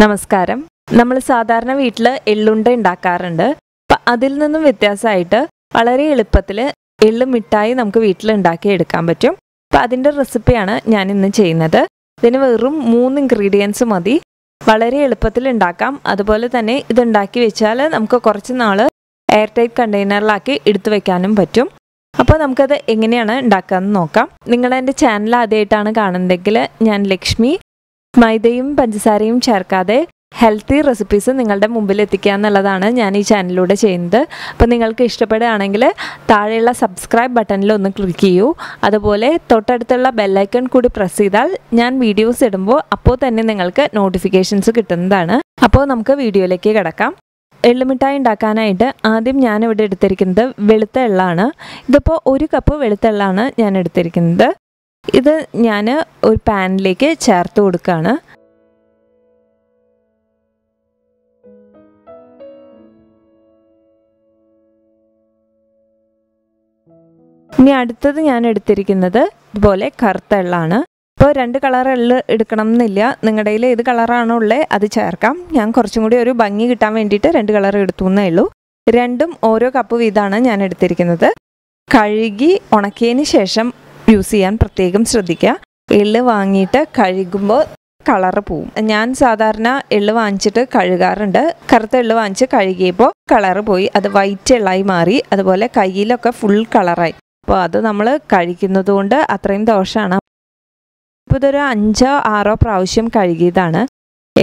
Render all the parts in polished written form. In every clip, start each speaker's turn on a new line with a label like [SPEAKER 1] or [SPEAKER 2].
[SPEAKER 1] നമസ്കാരം. നമ്മൾ സാധാരണ വീട്ടിൽ എള്ളുണ്ട ഉണ്ടാക്കാറുണ്ട്. അപ്പം അതിൽ നിന്നും വ്യത്യാസമായിട്ട് വളരെ എളുപ്പത്തിൽ എള്ള് മിഠായി നമുക്ക് വീട്ടിൽ ഉണ്ടാക്കി എടുക്കാൻ പറ്റും. അപ്പം അതിൻ്റെ റെസിപ്പിയാണ് ഞാൻ ഇന്ന് ചെയ്യുന്നത്. ഇതിന് വെറും 3 ഇൻഗ്രീഡിയൻസ് മതി. വളരെ എളുപ്പത്തിൽ ഉണ്ടാക്കാം. അതുപോലെ തന്നെ ഇതുണ്ടാക്കി വെച്ചാൽ നമുക്ക് കുറച്ച് നാൾ എയർ ടൈറ്റ് കണ്ടെയ്നറിലാക്കി എടുത്തു വെക്കാനും പറ്റും. അപ്പോൾ നമുക്കത് എങ്ങനെയാണ് ഉണ്ടാക്കാമെന്ന് നോക്കാം. നിങ്ങൾ എൻ്റെ ചാനൽ ആദ്യമായിട്ടാണ് കാണുന്നതെങ്കിൽ ഞാൻ ലക്ഷ്മി മൈദയും പഞ്ചസാരയും ചേർക്കാതെ ഹെൽത്തി റെസിപ്പീസ് നിങ്ങളുടെ മുമ്പിൽ എത്തിക്കുക എന്നുള്ളതാണ് ഞാൻ ഈ ചാനലിലൂടെ ചെയ്യുന്നത്. അപ്പോൾ നിങ്ങൾക്ക് ഇഷ്ടപ്പെടുകയാണെങ്കിൽ താഴെയുള്ള സബ്സ്ക്രൈബ് ബട്ടണിൽ ഒന്ന് ക്ലിക്ക് ചെയ്യൂ. അതുപോലെ തൊട്ടടുത്തുള്ള ബെല്ലൈക്കൺ കൂടി പ്രസ് ചെയ്താൽ ഞാൻ വീഡിയോസ് ഇടുമ്പോൾ അപ്പോൾ തന്നെ നിങ്ങൾക്ക് നോട്ടിഫിക്കേഷൻസ് കിട്ടുന്നതാണ്. അപ്പോൾ നമുക്ക് വീഡിയോയിലേക്ക് കിടക്കാം. എള്ളുമിഠായി ഉണ്ടാക്കാനായിട്ട് ആദ്യം ഞാനിവിടെ എടുത്തിരിക്കുന്നത് വെളുത്ത എള്ളാണ്. ഇതിപ്പോൾ 1 കപ്പ് വെളുത്ത എള്ളാണ് ഞാൻ എടുത്തിരിക്കുന്നത്. ഇത് ഞാൻ ഒരു പാനിലേക്ക് ചേർത്ത് കൊടുക്കുകയാണ്. ഇനി അടുത്തത് ഞാൻ എടുത്തിരിക്കുന്നത് ഇതുപോലെ കറുത്ത എള്ളാണ്. ഇപ്പോൾ 2 കളർ എള്ള് എടുക്കണം എന്നില്ല. നിങ്ങളുടെ കയ്യിൽ ഏത് കളറാണോ ഉള്ളത് അത് ചേർക്കാം. ഞാൻ കുറച്ചും കൂടി ഒരു ഭംഗി കിട്ടാൻ വേണ്ടിയിട്ട് 2 കളർ എടുത്തു എന്നേ ഉള്ളൂ. രണ്ടും ഓരോ കപ്പ് വീതമാണ് ഞാൻ എടുത്തിരിക്കുന്നത്. കഴുകി ഉണക്കിയതിന് ശേഷം യൂസ് ചെയ്യാൻ പ്രത്യേകം ശ്രദ്ധിക്കുക. എള്ള് വാങ്ങിയിട്ട് കഴുകുമ്പോൾ കളറ് പോവും. ഞാൻ സാധാരണ എള്ള് വാങ്ങിച്ചിട്ട് കഴുകാറുണ്ട്. കറുത്ത എള്ള് വാങ്ങിച്ച് കഴുകിയപ്പോൾ കളറ് പോയി, അത് വൈറ്റ് എള്ളായി മാറി. അതുപോലെ കയ്യിലൊക്കെ ഫുൾ കളറായി. അപ്പോൾ അത് നമ്മൾ കഴിക്കുന്നത് കൊണ്ട് അത്രയും ദോഷമാണ്. ഇപ്പോൾ ഇതൊരു 5-6 പ്രാവശ്യം കഴുകിയതാണ്.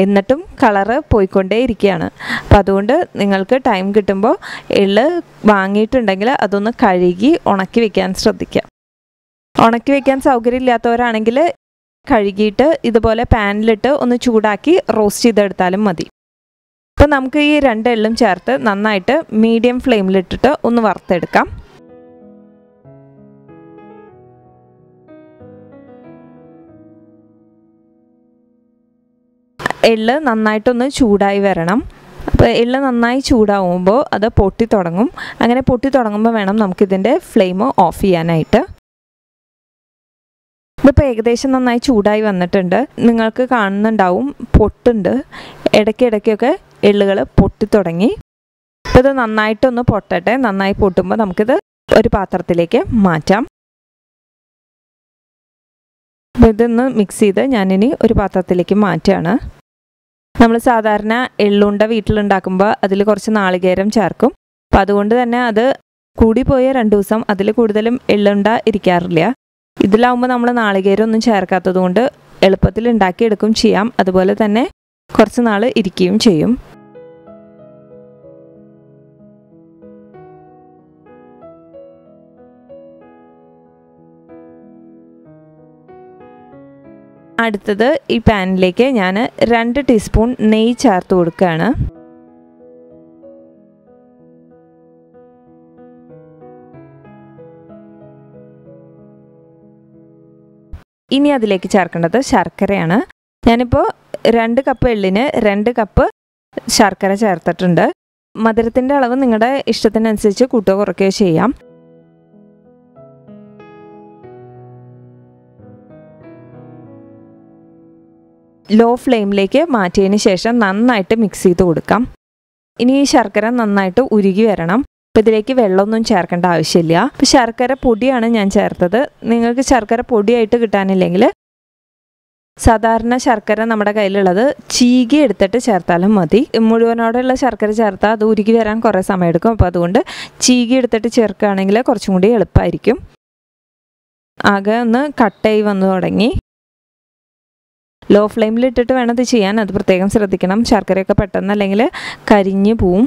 [SPEAKER 1] എന്നിട്ടും കളറ് പോയിക്കൊണ്ടേ ഇരിക്കുകയാണ്. അപ്പോൾ അതുകൊണ്ട് നിങ്ങൾക്ക് ടൈം കിട്ടുമ്പോൾ എള്ള് വാങ്ങിയിട്ടുണ്ടെങ്കിൽ അതൊന്ന് കഴുകി ഉണക്കി വെക്കാൻ ശ്രദ്ധിക്കുക. ഉണക്കി വെക്കാൻ സൗകര്യമില്ലാത്തവരാണെങ്കിൽ കഴുകിയിട്ട് ഇതുപോലെ പാനിലിട്ട് ഒന്ന് ചൂടാക്കി റോസ്റ്റ് ചെയ്തെടുത്താലും മതി. അപ്പോൾ നമുക്ക് ഈ 2 എള്ളും ചേർത്ത് നന്നായിട്ട് മീഡിയം ഫ്ലെയിമിലിട്ടിട്ട് ഒന്ന് വറുത്തെടുക്കാം. എള്ള് നന്നായിട്ടൊന്ന് ചൂടായി വരണം. അപ്പോൾ എള്ള് നന്നായി ചൂടാവുമ്പോൾ അത് പൊട്ടി തുടങ്ങും. അങ്ങനെ പൊട്ടി തുടങ്ങുമ്പോൾ വേണം നമുക്കിതിൻ്റെ ഫ്ലെയിം ഓഫ് ചെയ്യാനായിട്ട്. ഇതിപ്പോൾ ഏകദേശം നന്നായി ചൂടായി വന്നിട്ടുണ്ട്. നിങ്ങൾക്ക് കാണുന്നുണ്ടാവും പൊട്ടുണ്ട്. ഇടയ്ക്കിടയ്ക്കൊക്കെ എള്ളുകൾ പൊട്ടി തുടങ്ങി. അപ്പോൾ ഇത് നന്നായിട്ടൊന്ന് പൊട്ടട്ടെ. നന്നായി പൊട്ടുമ്പോൾ നമുക്കിത് ഒരു പാത്രത്തിലേക്ക് മാറ്റാം. അപ്പോൾ ഇതൊന്ന് മിക്സ് ചെയ്ത് ഞാനിനി ഒരു പാത്രത്തിലേക്ക് മാറ്റുകയാണ്. നമ്മൾ സാധാരണ എള്ളുണ്ട വീട്ടിലുണ്ടാക്കുമ്പോൾ അതിൽ കുറച്ച് നാളികേരം ചേർക്കും. അപ്പോൾ അതുകൊണ്ട് തന്നെ അത് കൂടിപ്പോയ 2 ദിവസം അതിൽ കൂടുതലും എള്ളുണ്ട ഇരിക്കാറില്ല. ഇതിലാവുമ്പോൾ നമ്മൾ നാളികേരം ഒന്നും ചേർക്കാത്തത് കൊണ്ട് എളുപ്പത്തിൽ ഉണ്ടാക്കിയെടുക്കും ചെയ്യാം. അതുപോലെ തന്നെ കുറച്ച് നാൾ ഇരിക്കുകയും ചെയ്യും. അടുത്തത് ഈ പാനിലേക്ക് ഞാൻ 2 ടീസ്പൂൺ നെയ്യ് ചേർത്ത് കൊടുക്കുകയാണ്. ഇനി അതിലേക്ക് ചേർക്കേണ്ടത് ശർക്കരയാണ്. ഞാനിപ്പോൾ 2 കപ്പ് എള്ളിന് 2 കപ്പ് ശർക്കര ചേർത്തിട്ടുണ്ട്. മധുരത്തിൻ്റെ അളവ് നിങ്ങളുടെ ഇഷ്ടത്തിനനുസരിച്ച് കൂട്ടുകയോ കുറയ്ക്കുകയോ ചെയ്യാം. ലോ ഫ്ലെയിമിലേക്ക് മാറ്റിയതിന് ശേഷം നന്നായിട്ട് മിക്സ് ചെയ്ത് കൊടുക്കാം. ഇനി ഈ ശർക്കര നന്നായിട്ട് ഉരുകി വരണം. അപ്പോൾ ഇതിലേക്ക് വെള്ളമൊന്നും ചേർക്കേണ്ട ആവശ്യമില്ല. അപ്പോൾ ശർക്കര പൊടിയാണ് ഞാൻ ചേർത്തത്. നിങ്ങൾക്ക് ശർക്കര പൊടിയായിട്ട് കിട്ടാനില്ലെങ്കിൽ സാധാരണ ശർക്കര നമ്മുടെ കയ്യിലുള്ളത് ചീകി എടുത്തിട്ട് ചേർത്താലും മതി. മുഴുവനോടെയുള്ള ശർക്കര ചേർത്താൽ അത് ഉരുകി വരാൻ കുറേ സമയമെടുക്കും. അപ്പോൾ അതുകൊണ്ട് ചീകി എടുത്തിട്ട് ചേർക്കുകയാണെങ്കിൽ കുറച്ചും കൂടി എളുപ്പമായിരിക്കും. ആകെ ഒന്ന് കട്ടായി വന്നു തുടങ്ങി. ലോ ഫ്ലെയിമിലിട്ടിട്ട് വേണം ഇത് ചെയ്യാൻ. അത് പ്രത്യേകം ശ്രദ്ധിക്കണം. ശർക്കരയൊക്കെ പെട്ടെന്ന് അല്ലെങ്കിൽ കരിഞ്ഞ് പോവും.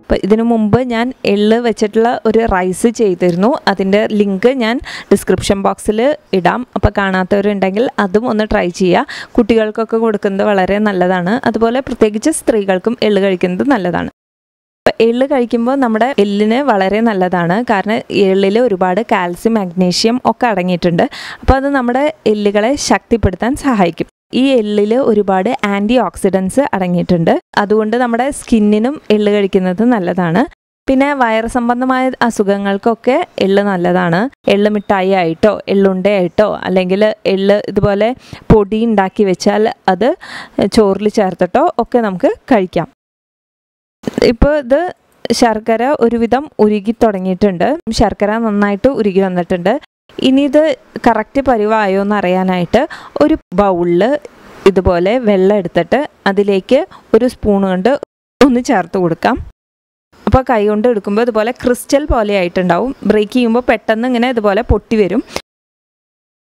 [SPEAKER 1] അപ്പോൾ ഇതിനു മുമ്പ് ഞാൻ എള്ള് വെച്ചിട്ടുള്ള ഒരു റൈസ് ചെയ്തിരുന്നു. അതിൻ്റെ ലിങ്ക് ഞാൻ ഡിസ്ക്രിപ്ഷൻ ബോക്സിൽ ഇടാം. അപ്പോൾ കാണാത്തവരുണ്ടെങ്കിൽ അതും ഒന്ന് ട്രൈ ചെയ്യുക. കുട്ടികൾക്കൊക്കെ കൊടുക്കുന്നത് വളരെ നല്ലതാണ്. അതുപോലെ പ്രത്യേകിച്ച് സ്ത്രീകൾക്കും എള്ള് കഴിക്കുന്നത് നല്ലതാണ്. എള്ള് കഴിക്കുമ്പോൾ നമ്മുടെ എല്ലിന് വളരെ നല്ലതാണ്. കാരണം എള്ളിൽ ഒരുപാട് കാൽസ്യം, മാഗ്നീഷ്യം ഒക്കെ അടങ്ങിയിട്ടുണ്ട്. അപ്പോൾ അത് നമ്മുടെ എല്ലുകളെ ശക്തിപ്പെടുത്താൻ സഹായിക്കും. ഈ എള്ളിൽ ഒരുപാട് ആൻറ്റി ഓക്സിഡൻസ് അടങ്ങിയിട്ടുണ്ട്. അതുകൊണ്ട് നമ്മുടെ സ്കിന്നിനും എള്ള് കഴിക്കുന്നത് നല്ലതാണ്. പിന്നെ വയറ് സംബന്ധമായ അസുഖങ്ങൾക്കൊക്കെ എള്ള് നല്ലതാണ്. എള്ള് മിഠായി ആയിട്ടോ എള്ളുണ്ടയായിട്ടോ അല്ലെങ്കിൽ എള്ള് ഇതുപോലെ പൊടി ഉണ്ടാക്കി വെച്ചാൽ അത് ചോറിൽ ചേർത്തിട്ടോ ഒക്കെ നമുക്ക് കഴിക്കാം. ഇപ്പോൾ ഇത് ശർക്കര ഒരുവിധം ഉരുകി തുടങ്ങിയിട്ടുണ്ട്. ശർക്കര നന്നായിട്ട് ഉരുകി വന്നിട്ടുണ്ട്. ഇനി ഇത് കറക്റ്റ് പരിവായോ എന്ന് അറിയാനായിട്ട് ഒരു ബൗളിൽ ഇതുപോലെ വെള്ളം എടുത്തിട്ട് അതിലേക്ക് ഒരു സ്പൂൺ കൊണ്ട് ഒന്ന് ചേർത്ത് കൊടുക്കാം. അപ്പോൾ കൈ കൊണ്ട് എടുക്കുമ്പോൾ ഇതുപോലെ ക്രിസ്റ്റൽ പോലെ ആയിട്ടുണ്ടാവും. ബ്രേക്ക് ചെയ്യുമ്പോൾ പെട്ടെന്ന് ഇങ്ങനെ ഇതുപോലെ പൊട്ടി വരും.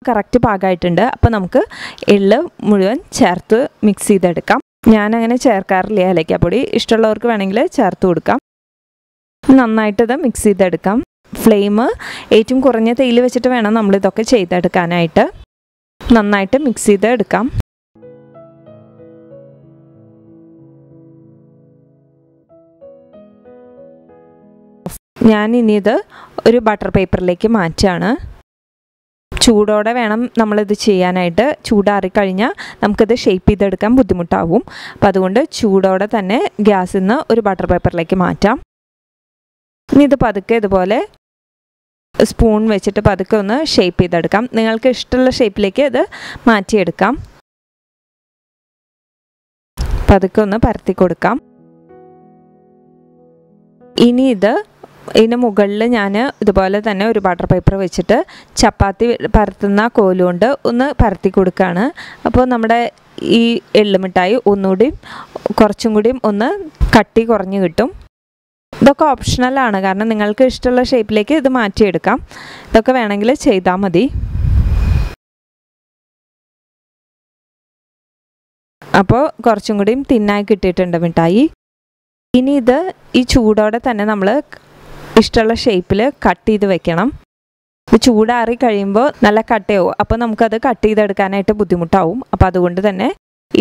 [SPEAKER 1] കറക്റ്റ് പാകമായിട്ടുണ്ട്. അപ്പോൾ നമുക്ക് എള്ള് മുഴുവൻ ചേർത്ത് മിക്സ് ചെയ്തെടുക്കാം. ഞാനങ്ങനെ ചേർക്കാറില്ല ഏലക്കാപ്പൊടി. ഇഷ്ടമുള്ളവർക്ക് വേണമെങ്കിൽ ചേർത്ത് കൊടുക്കാം. നന്നായിട്ടിത് മിക്സ് ചെയ്തെടുക്കാം. ഫ്ലെയിം ഏറ്റവും കുറഞ്ഞ തീയിൽ വെച്ചിട്ട് വേണം നമ്മളിതൊക്കെ ചെയ്തെടുക്കാനായിട്ട്. നന്നായിട്ട് മിക്സ് ചെയ്തെടുക്കാം. ഞാൻ ഇനി ഇത് ഒരു ബട്ടർ പേപ്പറിലേക്ക് മാറ്റാണ്. ചൂടോടെ വേണം നമ്മളിത് ചെയ്യാനായിട്ട്. ചൂടാറിക്കഴിഞ്ഞാൽ നമുക്കിത് ഷേപ്പ് ചെയ്തെടുക്കാൻ ബുദ്ധിമുട്ടാവും. അപ്പോൾ അതുകൊണ്ട് ചൂടോടെ തന്നെ ഗ്യാസിൽ നിന്ന് ഒരു ബട്ടർ പേപ്പറിലേക്ക് മാറ്റാം. ഇനി ഇത് പതുക്കെ ഇതുപോലെ സ്പൂൺ വെച്ചിട്ട് പതുക്കെ ഒന്ന് ഷേപ്പ് ചെയ്തെടുക്കാം. നിങ്ങൾക്ക് ഇഷ്ടമുള്ള ഷേപ്പിലേക്ക് ഇത് മാറ്റിയെടുക്കാം. പതുക്കെ ഒന്ന് പരത്തി കൊടുക്കാം. ഇനി ഇതിന് മുകളിൽ ഞാൻ ഇതുപോലെ തന്നെ ഒരു ബട്ടർ പേപ്പർ വെച്ചിട്ട് ചപ്പാത്തി പരത്തുന്ന കോലുകൊണ്ട് ഒന്ന് പരത്തി കൊടുക്കുകയാണ്. അപ്പോൾ നമ്മുടെ ഈ എള്ളുമിഠായി ഒന്നുകൂടി കുറച്ചും കൂടി ഒന്ന് കട്ടി കുറഞ്ഞ് കിട്ടും. ഇതൊക്കെ ഓപ്ഷണലാണ്, കാരണം നിങ്ങൾക്ക് ഇഷ്ടമുള്ള ഷേപ്പിലേക്ക് ഇത് മാറ്റിയെടുക്കാം. ഇതൊക്കെ വേണമെങ്കിൽ ചെയ്താൽ മതി. അപ്പോൾ കുറച്ചും കൂടിയും തിന്നായി കിട്ടിയിട്ടുണ്ട് മിഠായി. ഇനി ഇത് ഈ ചൂടോടെ തന്നെ നമ്മൾ ഇഷ്ടമുള്ള ഷേപ്പിൽ കട്ട് ചെയ്ത് വെക്കണം. ഇത് ചൂടാറി കഴിയുമ്പോൾ നല്ല കട്ടയാവും. അപ്പോൾ നമുക്കത് കട്ട് ചെയ്തെടുക്കാനായിട്ട് ബുദ്ധിമുട്ടാവും. അപ്പോൾ അതുകൊണ്ട് തന്നെ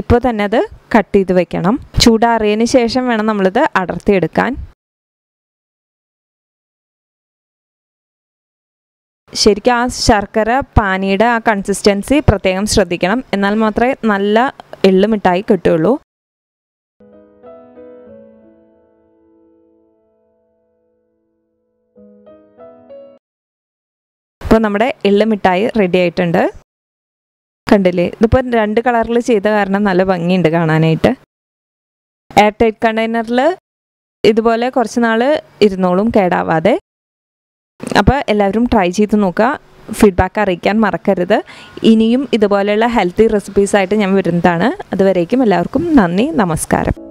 [SPEAKER 1] ഇപ്പോൾ തന്നെ അത് കട്ട് ചെയ്ത് വെക്കണം. ചൂടാറിയതിന് ശേഷം വേണം നമ്മളിത് അടർത്തിയെടുക്കാൻ. ശരിക്കും ആ ശർക്കര പാനിയുടെ ആ കൺസിസ്റ്റൻസി പ്രത്യേകം ശ്രദ്ധിക്കണം. എന്നാൽ മാത്രമേ നല്ല എള്ള് മിഠായി കിട്ടുകയുള്ളൂ. ഇപ്പോൾ നമ്മുടെ എള്ള് മിഠായി റെഡി ആയിട്ടുണ്ട്. കണ്ടില്ലേ, ഇതിപ്പോൾ 2 കളറിൽ ചെയ്ത കാരണം നല്ല ഭംഗിയുണ്ട് കാണാനായിട്ട്. എയർ ടൈറ്റ് കണ്ടെയ്നറിൽ ഇതുപോലെ കുറച്ച് നാൾ ഇരുന്നോളും കേടാവാതെ. അപ്പോൾ എല്ലാവരും ട്രൈ ചെയ്ത് നോക്കുക. ഫീഡ്ബാക്ക് അറിയിക്കാൻ മറക്കരുത്. ഇനിയും ഇതുപോലെയുള്ള ഹെൽത്തി റെസിപ്പീസായിട്ട് ഞാൻ വരുന്നതാണ്. അതുവരേക്കും എല്ലാവർക്കും നന്ദി, നമസ്കാരം.